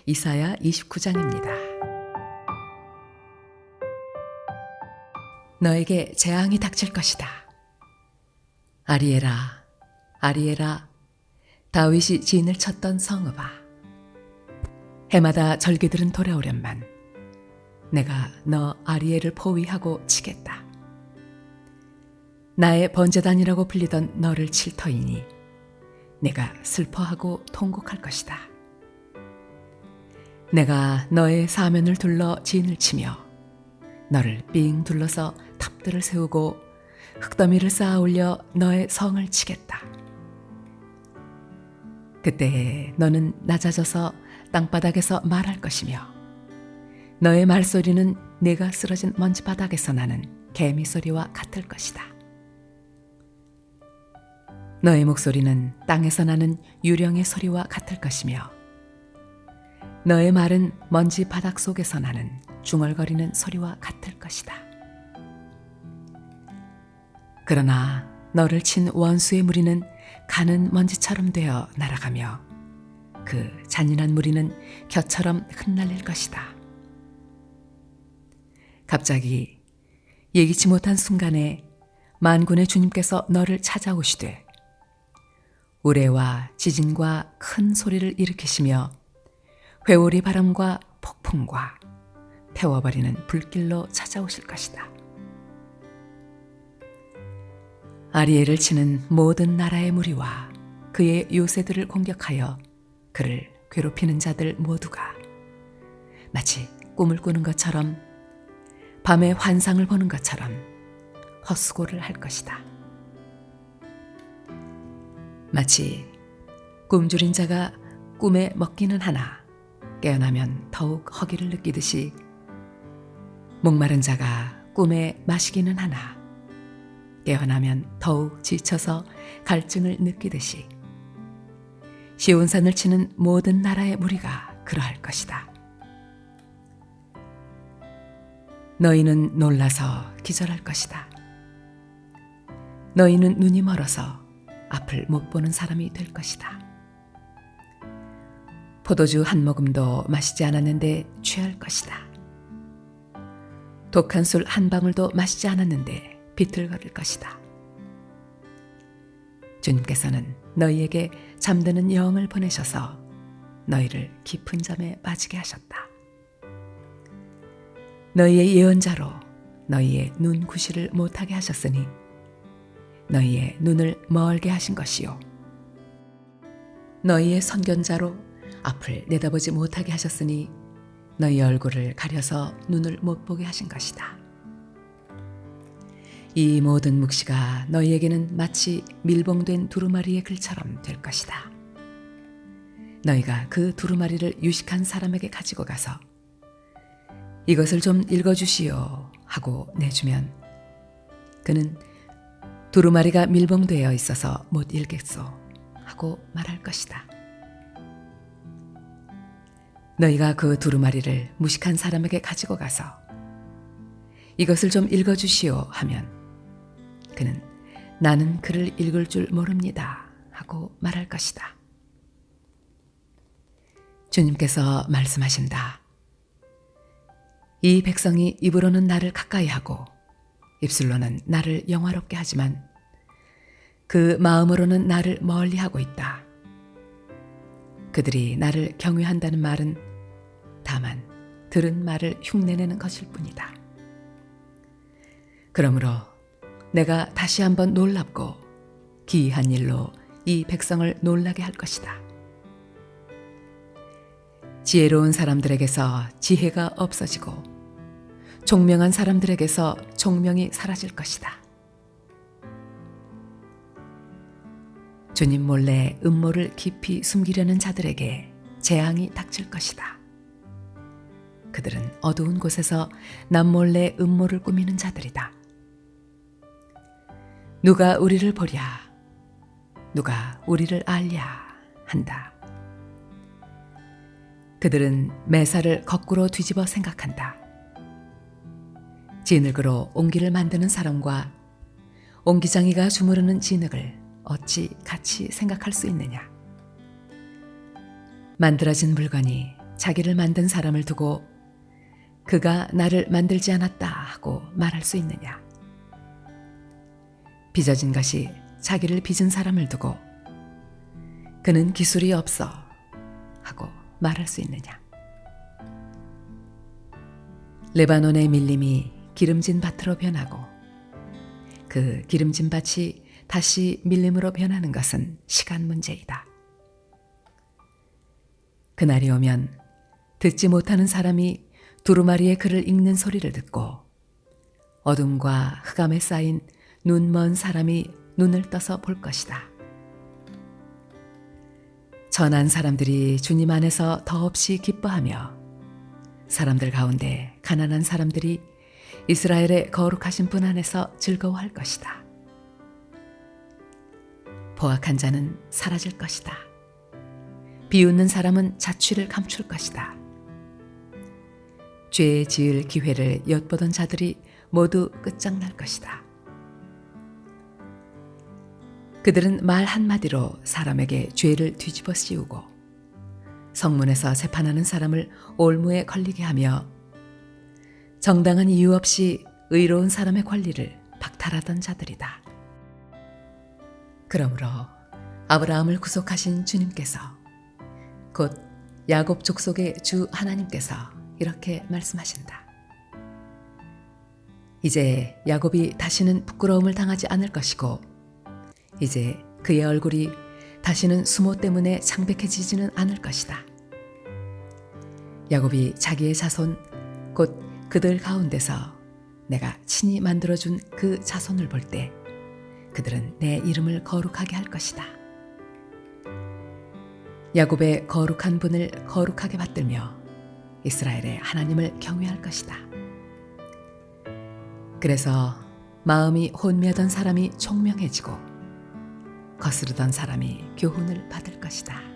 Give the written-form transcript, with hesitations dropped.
이사야 29장입니다. 너에게 재앙이 닥칠 것이다. 아리에라, 아리에라, 다윗이 진을 쳤던 성읍아. 해마다 절기들은 돌아오련만 내가 너 아리에를 포위하고 치겠다. 나의 번제단이라고 불리던 너를 칠 터이니 내가 슬퍼하고 통곡할 것이다. 내가 너의 사면을 둘러 진을 치며 너를 삥 둘러서 탑들을 세우고 흙더미를 쌓아 올려 너의 성을 치겠다. 그때 너는 낮아져서 땅바닥에서 말할 것이며 너의 말소리는 네가 쓰러진 먼지바닥에서 나는 개미 소리와 같을 것이다. 너의 목소리는 땅에서 나는 유령의 소리와 같을 것이며 너의 말은 먼지 바닥 속에서 나는 중얼거리는 소리와 같을 것이다. 그러나 너를 친 원수의 무리는 가는 먼지처럼 되어 날아가며 그 잔인한 무리는 겨처럼 흩날릴 것이다. 갑자기 예기치 못한 순간에 만군의 주님께서 너를 찾아오시되 우레와 지진과 큰 소리를 일으키시며 회오리 바람과 폭풍과 태워버리는 불길로 찾아오실 것이다. 아리엘을 치는 모든 나라의 무리와 그의 요새들을 공격하여 그를 괴롭히는 자들 모두가 마치 꿈을 꾸는 것처럼 밤에 환상을 보는 것처럼 헛수고를 할 것이다. 마치 굶주린 자가 꿈에 먹기는 하나 깨어나면 더욱 허기를 느끼듯이 목마른 자가 꿈에 마시기는 하나 깨어나면 더욱 지쳐서 갈증을 느끼듯이 시온산을 치는 모든 나라의 무리가 그러할 것이다. 너희는 놀라서 기절할 것이다. 너희는 눈이 멀어서 앞을 못 보는 사람이 될 것이다. 포도주 한 모금도 마시지 않았는데 취할 것이다. 독한 술 한 방울도 마시지 않았는데 비틀거릴 것이다. 주님께서는 너희에게 잠드는 영을 보내셔서 너희를 깊은 잠에 빠지게 하셨다. 너희의 예언자로 너희의 눈 구시를 못하게 하셨으니 너희의 눈을 멀게 하신 것이요 너희의 선견자로 앞을 내다보지 못하게 하셨으니 너희 얼굴을 가려서 눈을 못 보게 하신 것이다. 이 모든 묵시가 너희에게는 마치 밀봉된 두루마리의 글처럼 될 것이다. 너희가 그 두루마리를 유식한 사람에게 가지고 가서 이것을 좀 읽어주시오 하고 내주면 그는 두루마리가 밀봉되어 있어서 못 읽겠소 하고 말할 것이다. 너희가 그 두루마리를 무식한 사람에게 가지고 가서 이것을 좀 읽어주시오 하면 그는 나는 글을 읽을 줄 모릅니다 하고 말할 것이다. 주님께서 말씀하신다. 이 백성이 입으로는 나를 가까이 하고 입술로는 나를 영화롭게 하지만 그 마음으로는 나를 멀리 하고 있다. 그들이 나를 경외한다는 말은 다만 들은 말을 흉내내는 것일 뿐이다. 그러므로 내가 다시 한번 놀랍고 기이한 일로 이 백성을 놀라게 할 것이다. 지혜로운 사람들에게서 지혜가 없어지고 총명한 사람들에게서 총명이 사라질 것이다. 주님 몰래 음모를 깊이 숨기려는 자들에게 재앙이 닥칠 것이다. 그들은 어두운 곳에서 남몰래 음모를 꾸미는 자들이다. 누가 우리를 보랴, 누가 우리를 알랴 한다. 그들은 매사를 거꾸로 뒤집어 생각한다. 진흙으로 옹기를 만드는 사람과 옹기장이가 주무르는 진흙을 어찌 같이 생각할 수 있느냐. 만들어진 물건이 자기를 만든 사람을 두고 그가 나를 만들지 않았다 하고 말할 수 있느냐? 빚어진 것이 자기를 빚은 사람을 두고 그는 기술이 없어 하고 말할 수 있느냐? 레바논의 밀림이 기름진 밭으로 변하고 그 기름진 밭이 다시 밀림으로 변하는 것은 시간 문제이다. 그날이 오면 듣지 못하는 사람이 두루마리의 글을 읽는 소리를 듣고 어둠과 흑암에 쌓인 눈 먼 사람이 눈을 떠서 볼 것이다. 전한 사람들이 주님 안에서 더없이 기뻐하며 사람들 가운데 가난한 사람들이 이스라엘의 거룩하신 분 안에서 즐거워할 것이다. 포악한 자는 사라질 것이다. 비웃는 사람은 자취를 감출 것이다. 죄 지을 기회를 엿보던 자들이 모두 끝장날 것이다. 그들은 말 한마디로 사람에게 죄를 뒤집어 씌우고 성문에서 재판하는 사람을 올무에 걸리게 하며 정당한 이유 없이 의로운 사람의 권리를 박탈하던 자들이다. 그러므로 아브라함을 구속하신 주님께서 곧 야곱 족속의 주 하나님께서 이렇게 말씀하신다. 이제 야곱이 다시는 부끄러움을 당하지 않을 것이고 이제 그의 얼굴이 다시는 수모 때문에 창백해지지는 않을 것이다. 야곱이 자기의 자손 곧 그들 가운데서 내가 친히 만들어준 그 자손을 볼 때 그들은 내 이름을 거룩하게 할 것이다. 야곱의 거룩한 분을 거룩하게 받들며 이스라엘의 하나님을 경외할 것이다. 그래서 마음이 혼미하던 사람이 총명해지고 거스르던 사람이 교훈을 받을 것이다.